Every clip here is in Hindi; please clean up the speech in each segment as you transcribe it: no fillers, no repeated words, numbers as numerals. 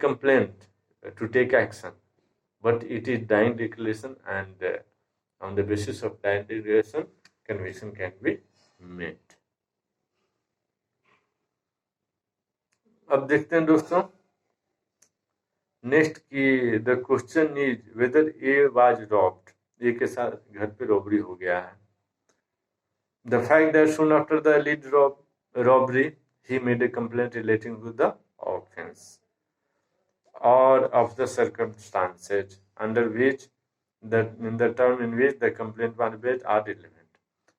complaint to take action, but it is dying declaration, and on the basis of dying declaration, conviction can be made. अब देखते हैं दोस्तों नेक्स्ट की the question is whether A was robbed, A के साथ घर पे रॉबरी हो गया है. The fact that soon after the lead robbery he made a complaint relating to the offence और of the circumstances under which the term in which the complaint was based are relevant.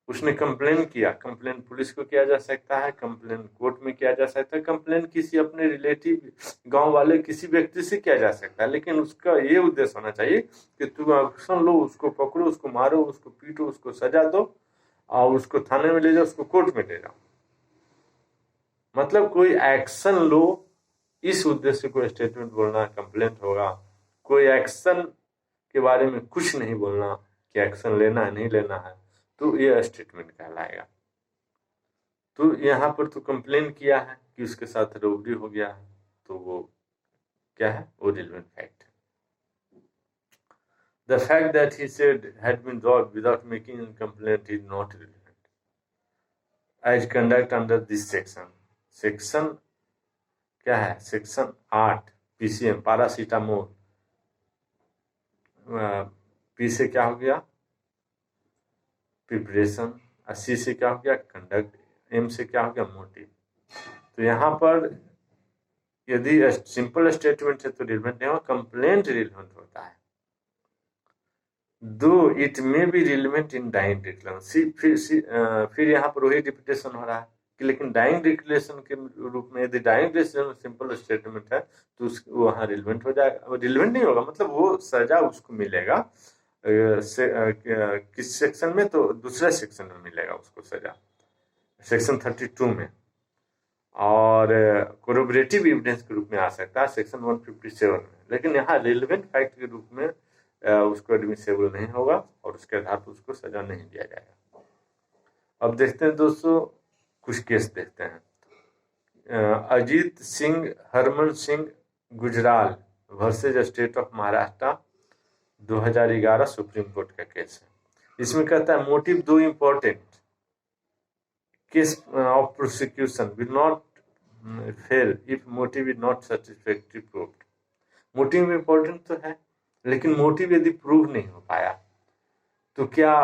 उसने कंप्लेन किया, कंप्लेन पुलिस को किया जा सकता है, कंप्लेन कोर्ट में किया जा सकता है, कंप्लेन किसी अपने रिलेटिव गांव वाले किसी व्यक्ति से किया जा सकता है, लेकिन उसका ये उद्देश्य होना चाहिए कि तुम एक्शन लो, उसको पकड़ो, उसको मारो, उसको पीटो, उसको सजा दो और उसको थाने में ले जाओ, उसको कोर्ट में ले जाओ. मतलब कोई एक्शन लो, इस उद्देश्य को स्टेटमेंट बोलना कंप्लेंट होगा. कोई एक्शन के बारे में कुछ नहीं बोलना कि एक्शन लेना है नहीं लेना है, तो ये स्टेटमेंट कहलाएगा. तो यहाँ पर तो कंप्लेन किया है कि उसके साथ रॉबरी हो गया है, तो वो क्या है, वो रिलेवेंट फैक्ट है. The fact that he said had been robbed without making complaint is not relevant as conduct under this section. Section क्या है, सेक्शन 8 पीसीएम पैरासीटामोल. पी से क्या हो गया, प्रिपरेशन, सी से क्या हो गया, कंडक्ट, एम से क्या हो गया, मोटिव. तो यहाँ पर यदि सिंपल स्टेटमेंट है तो रिलेवेंट नहीं होगा, कंप्लेंट रिलेवेंट होता है. Though it may be relevant in dying declaration. फिर यहाँ पर वही रिपीटेशन हो रहा है कि लेकिन डाइंग डिक्लेरेशन के रूप में यदि डाइंग डिक्लेरेशन सिंपल स्टेटमेंट है तो वहाँ रिलेवेंट हो जाएगा. रिलेवेंट नहीं होगा मतलब वो सजा उसको मिलेगा किस सेक्शन में, तो दूसरे सेक्शन में मिलेगा उसको सजा, सेक्शन 32 में. और कोरोबरेटिव एविडेंस के रूप में आ सकता है सेक्शन 157 में, लेकिन यहाँ रिलेवेंट फैक्ट के रूप में उसको एडमिसेबल नहीं होगा और उसके आधार पर उसको सजा नहीं दिया जाएगा. अब देखते हैं दोस्तों कुछ केस देखते हैं. Ajit Singh Harman Singh Gujral versus state of Maharashtra 2011 supreme court का केस है. इसमें कहता है motive though important case of prosecution will not fail if motive is not satisfactory proved. Motive important तो है, लेकिन मोटिव यदि प्रूव नहीं हो पाया तो क्या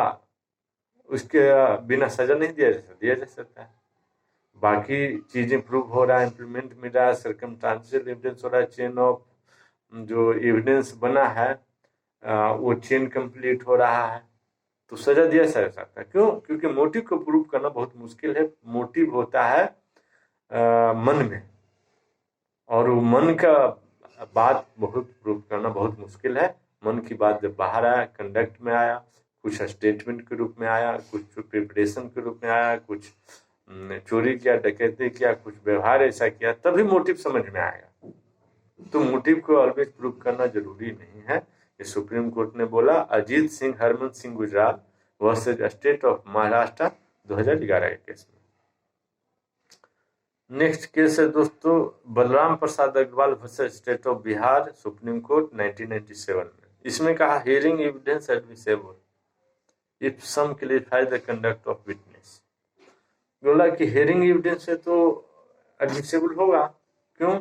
उसके बिना सजा नहीं दिया जा सकता है. बाकी चीजें प्रूव हो रहा है, इम्प्लीमेंट मिल रहा है, सर्कमस्टांशियल एविडेंस हो रहा है, चेन ऑफ जो एविडेंस बना है वो चेन कंप्लीट हो रहा है, तो सजा दिया जा सकता है. क्यों? क्योंकि मोटिव को प्रूव करना बहुत मुश्किल है. मोटिव होता है मन में, और वो मन का बात बहुत प्रूव करना बहुत मुश्किल है. मन की बात जब बाहर आया, कंडक्ट में आया, कुछ स्टेटमेंट के रूप में आया, कुछ प्रिपरेशन के रूप में आया, कुछ चोरी किया, डकैती किया, कुछ व्यवहार ऐसा किया, तभी मोटिव समझ में आएगा. तो मोटिव को ऑलवेज प्रूव करना जरूरी नहीं है. ये सुप्रीम कोर्ट ने बोला Ajit Singh Harman Singh Gujral versus state of Maharashtra 2011 के केस में. नेक्स्ट केस है दोस्तों Balram Prasad Agarwal versus state of Bihar Supreme Court 1997 में. इसमें कहा hearing evidence admissible if some clarify the conduct of witness. बोला कि हियरिंग एविडेंस है तो एडमिसेबल होगा. क्यों?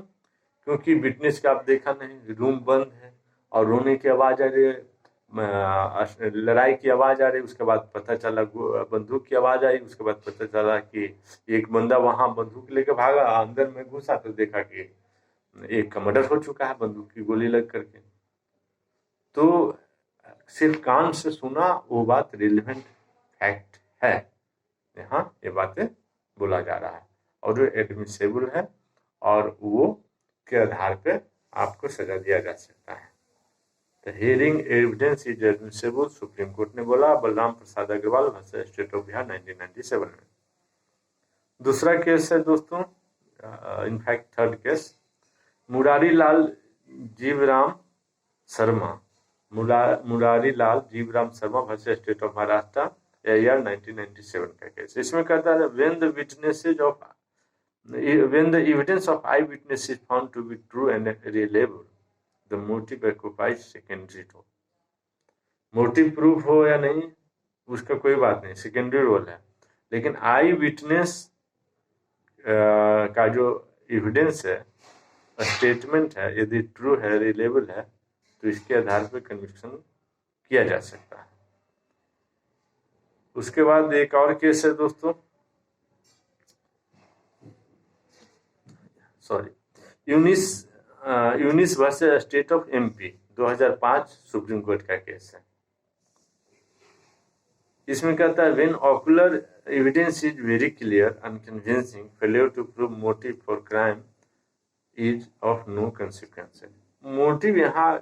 क्योंकि विटनेस का आप देखा नहीं, रूम बंद है और रोने की आवाज आ रही है, लड़ाई की आवाज आ रही, उसके बाद पता चला बंदूक की आवाज आई, उसके बाद पता चला कि एक बंदा वहां बंदूक लेकर भागा, अंदर में घुसा तो देखा कि एक का मर्डर हो चुका है बंदूक की गोली लग करके. तो सिर्फ कान से सुना वो बात रिलेवेंट फैक्ट है, यहाँ ये बातें बोला जा रहा है और वो एडमिसेबल है और वो के आधार पे आपको सजा दिया जा सकता है. तो hearing evidence is admissible Supreme Court ने बोला Balram Prasad Agarwal versus state of Bihar 1997 में. दूसरा केस है दोस्तों in fact third case Murari Lal Jivram Sharma versus state of Maharashtra year 1997 का केस. इसमें कहता है when the witnesses of when the evidence of eyewitness is found to be true and reliable, the motive occupies secondary role. Motive proof हो या नहीं उसका कोई बात नहीं, सेकेंडरी रोल है, लेकिन आई विटनेस का जो एविडेंस है, स्टेटमेंट है, यदि ट्रू है, रिलेबल है, तो इसके आधार पर कन्विक्शन किया जा सकता है। उसके बाद एक और केस है दोस्तों, Yunis versus state of MP 2005 supreme court का केस है। इसमें कहता है when ocular evidence is very clear unconvincing, failure to prove motive for crime is of no consequences. Motive यहाँ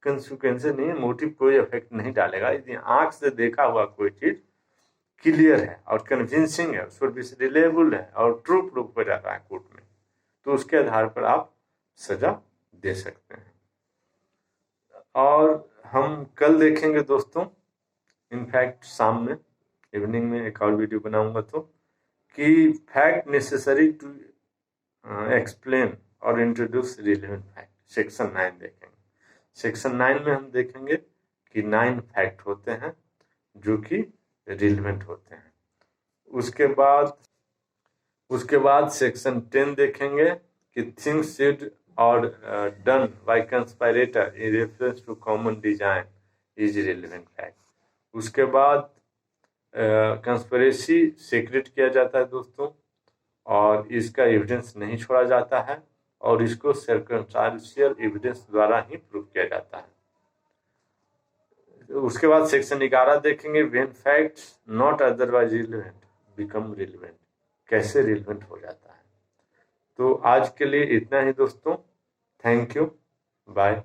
कंसिक्वेंसेस नहीं है, मोटिव कोई इफेक्ट नहीं डालेगा यदि आंख से देखा हुआ कोई चीज क्लियर है और कन्विंसिंग है, उस पर भी रिलेबल है और ट्रू प्रूफ हो जाता है कोर्ट में, तो उसके आधार पर आप सजा दे सकते हैं। और हम कल देखेंगे दोस्तों, इनफैक्ट शाम में, इवनिंग में एक और वीडियो बनाऊंगा, तो कि फैक्ट नेसेसरी टू एक्सप्लेन और इंट्रोड्यूस रिलेवेंट फैक्ट, सेक्शन 9 देखेंगे। सेक्शन 9 में हम देखेंगे कि 9 फैक्ट होते हैं जो कि रिलेवेंट होते हैं। उसके बाद सेक्शन 10 देखेंगे कि थिंग्स सेड और done by conspirator in reference to common design is relevant fact. उसके बाद कंस्पिरेसी सीक्रेट किया जाता है दोस्तों, और इसका एविडेंस नहीं छोड़ा जाता है, और इसको सर्कमस्टेंशियल एविडेंस द्वारा ही प्रूव किया जाता है। उसके बाद सेक्शन 11 देखेंगे when facts not otherwise relevant become relevant, कैसे रिलेवेंट हो जाता है। तो आज के लिए इतना ही दोस्तों, थैंक यू, बाय।